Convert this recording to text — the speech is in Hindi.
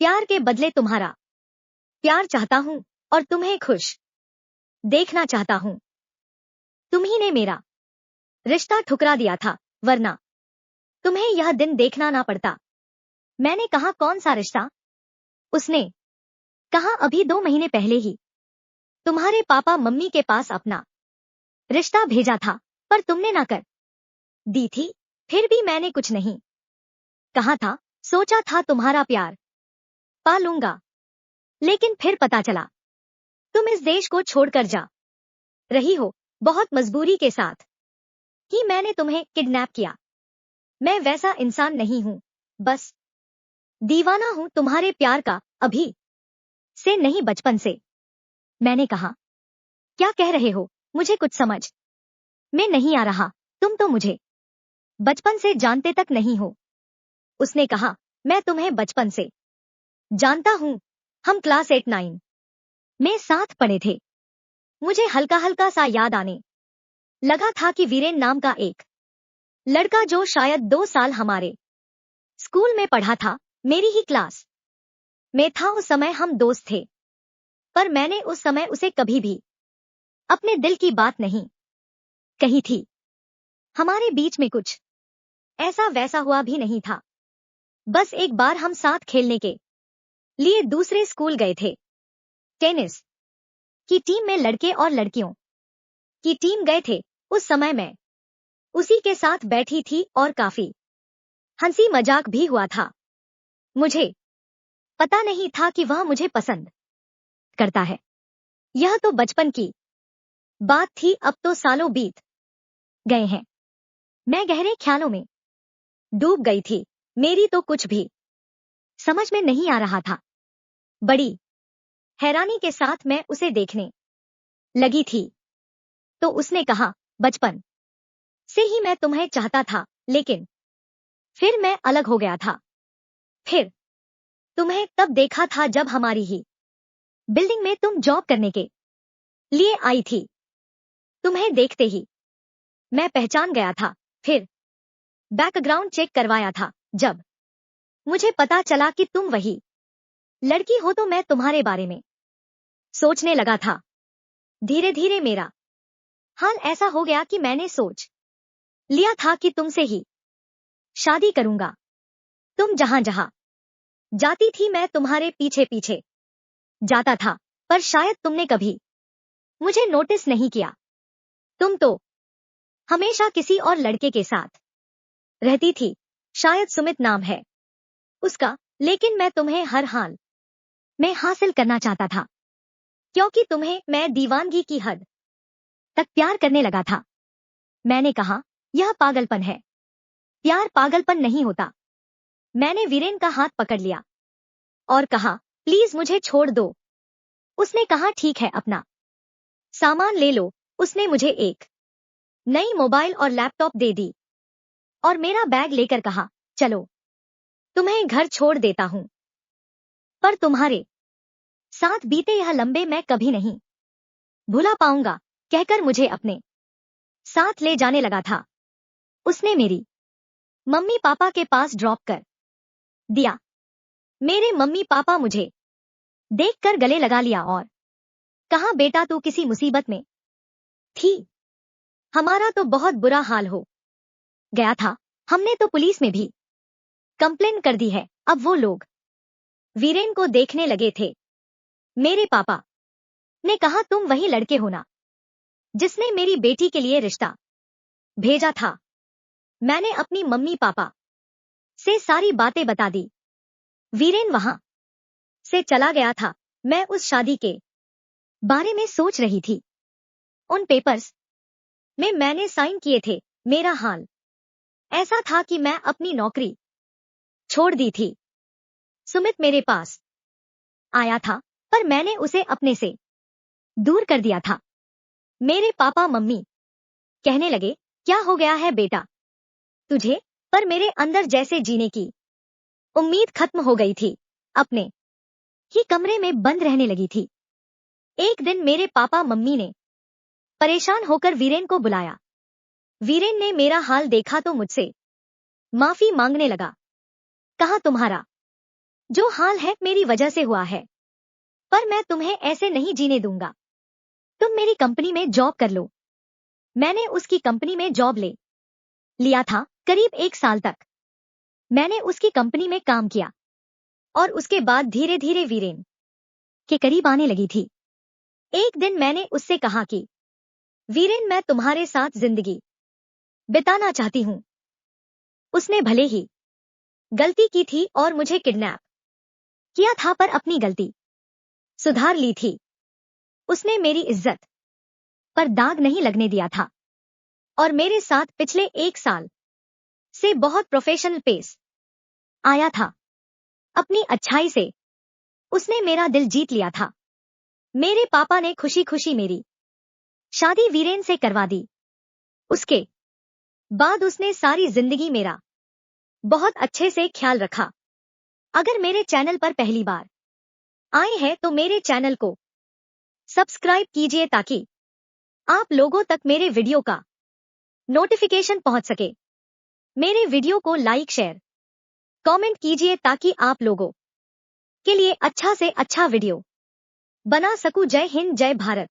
प्यार के बदले तुम्हारा प्यार चाहता हूँ और तुम्हें खुश देखना चाहता हूँ। तुम्ही ने मेरा रिश्ता ठुकरा दिया था, वरना तुम्हें यह दिन देखना ना पड़ता। मैंने कहा, कौन सा रिश्ता? उसने कहा, अभी 2 महीने पहले ही तुम्हारे पापा मम्मी के पास अपना रिश्ता भेजा था, पर तुमने ना कर दी थी। फिर भी मैंने कुछ नहीं कहा था। सोचा था तुम्हारा प्यार पा लूंगा, लेकिन फिर पता चला तुम इस देश को छोड़कर जा रही हो। बहुत मजबूरी के साथ ही मैंने तुम्हें किडनैप किया। मैं वैसा इंसान नहीं हूँ, बस दीवाना हूँ तुम्हारे प्यार का, अभी से नहीं, बचपन से। मैंने कहा, क्या कह रहे हो? मुझे कुछ समझ में नहीं आ रहा। तुम तो मुझे बचपन से जानते तक नहीं हो। उसने कहा, मैं तुम्हें बचपन से जानता हूँ। हम क्लास 8-9 में साथ पढ़े थे। मुझे हल्का हल्का सा याद आने लगा था कि वीरेन नाम का एक लड़का जो शायद 2 साल हमारे स्कूल में पढ़ा था, मेरी ही क्लास में था। उस समय हम दोस्त थे, पर मैंने उस समय उसे कभी भी अपने दिल की बात नहीं कही थी। हमारे बीच में कुछ ऐसा वैसा हुआ भी नहीं था। बस एक बार हम साथ खेलने के लिए दूसरे स्कूल गए थे। टेनिस की टीम में लड़के और लड़कियों की टीम गए थे। उस समय मैं उसी के साथ बैठी थी और काफी हंसी मजाक भी हुआ था। मुझे पता नहीं था कि वह मुझे पसंद करता है। यह तो बचपन की बात थी, अब तो सालों बीत गए हैं। मैं गहरे ख्यालों में डूब गई थी। मेरी तो कुछ भी समझ में नहीं आ रहा था। बड़ी हैरानी के साथ मैं उसे देखने लगी थी। तो उसने कहा, बचपन से ही मैं तुम्हें चाहता था, लेकिन फिर मैं अलग हो गया था। फिर तुम्हें तब देखा था जब हमारी ही बिल्डिंग में तुम जॉब करने के लिए आई थी। तुम्हें देखते ही मैं पहचान गया था। फिर बैकग्राउंड चेक करवाया था। जब मुझे पता चला कि तुम वही लड़की हो, तो मैं तुम्हारे बारे में सोचने लगा था। धीरे धीरे मेरा हाल ऐसा हो गया कि मैंने सोच लिया था कि तुमसे ही शादी करूंगा। तुम जहां जहां जाती थी मैं तुम्हारे पीछे पीछे जाता था, पर शायद तुमने कभी मुझे नोटिस नहीं किया। तुम तो हमेशा किसी और लड़के के साथ रहती थी। शायद सुमित नाम है उसका, लेकिन मैं तुम्हें हर हाल में हासिल करना चाहता था, क्योंकि तुम्हें मैं दीवानगी की हद तक प्यार करने लगा था। मैंने कहा, यह पागलपन है। प्यार पागलपन नहीं होता। मैंने वीरेन का हाथ पकड़ लिया और कहा, प्लीज मुझे छोड़ दो। उसने कहा, ठीक है, अपना सामान ले लो। उसने मुझे एक नई मोबाइल और लैपटॉप दे दी और मेरा बैग लेकर कहा, चलो तुम्हें घर छोड़ देता हूं। पर तुम्हारे साथ बीते यह लंबे मैं कभी नहीं भुला पाऊंगा, कहकर मुझे अपने साथ ले जाने लगा था। उसने मेरी मम्मी पापा के पास ड्रॉप कर दिया। मेरे मम्मी पापा मुझे देखकर गले लगा लिया और कहा, बेटा तू किसी मुसीबत में थी। हमारा तो बहुत बुरा हाल हो गया था। हमने तो पुलिस में भी कंप्लेन कर दी है। अब वो लोग वीरेन को देखने लगे थे। मेरे पापा ने कहा, तुम वही लड़के हो ना जिसने मेरी बेटी के लिए रिश्ता भेजा था। मैंने अपनी मम्मी पापा से सारी बातें बता दी। वीरेन वहां से चला गया था। मैं उस शादी के बारे में सोच रही थी। उन पेपर्स में मैंने साइन किए थे। मेरा हाल ऐसा था कि मैं अपनी नौकरी छोड़ दी थी। सुमित मेरे पास आया था, पर मैंने उसे अपने से दूर कर दिया था। मेरे पापा मम्मी कहने लगे, क्या हो गया है बेटा तुझे? पर मेरे अंदर जैसे जीने की उम्मीद खत्म हो गई थी। अपने ही कमरे में बंद रहने लगी थी। एक दिन मेरे पापा मम्मी ने परेशान होकर वीरेन को बुलाया। वीरेन ने मेरा हाल देखा तो मुझसे माफी मांगने लगा। कहा, तुम्हारा जो हाल है मेरी वजह से हुआ है, पर मैं तुम्हें ऐसे नहीं जीने दूंगा। तुम मेरी कंपनी में जॉब कर लो। मैंने उसकी कंपनी में जॉब ले लिया था करीब 1 साल तक। मैंने उसकी कंपनी में काम किया और उसके बाद धीरे धीरे वीरेन के करीब आने लगी थी। एक दिन मैंने उससे कहा कि वीरेन, मैं तुम्हारे साथ जिंदगी बिताना चाहती हूँ। उसने भले ही गलती की थी और मुझे किडनैप किया था, पर अपनी गलती सुधार ली थी। उसने मेरी इज्जत पर दाग नहीं लगने दिया था और मेरे साथ पिछले 1 साल से बहुत प्रोफेशनल पेश आया था। अपनी अच्छाई से उसने मेरा दिल जीत लिया था। मेरे पापा ने खुशी खुशी मेरी शादी वीरेन से करवा दी। उसके बाद उसने सारी जिंदगी मेरा बहुत अच्छे से ख्याल रखा। अगर मेरे चैनल पर पहली बार आए हैं तो मेरे चैनल को सब्सक्राइब कीजिए ताकि आप लोगों तक मेरे वीडियो का नोटिफिकेशन पहुंच सके। मेरे वीडियो को लाइक, शेयर, कमेंट कीजिए ताकि आप लोगों के लिए अच्छा से अच्छा वीडियो बना सकूं। जय हिंद, जय भारत।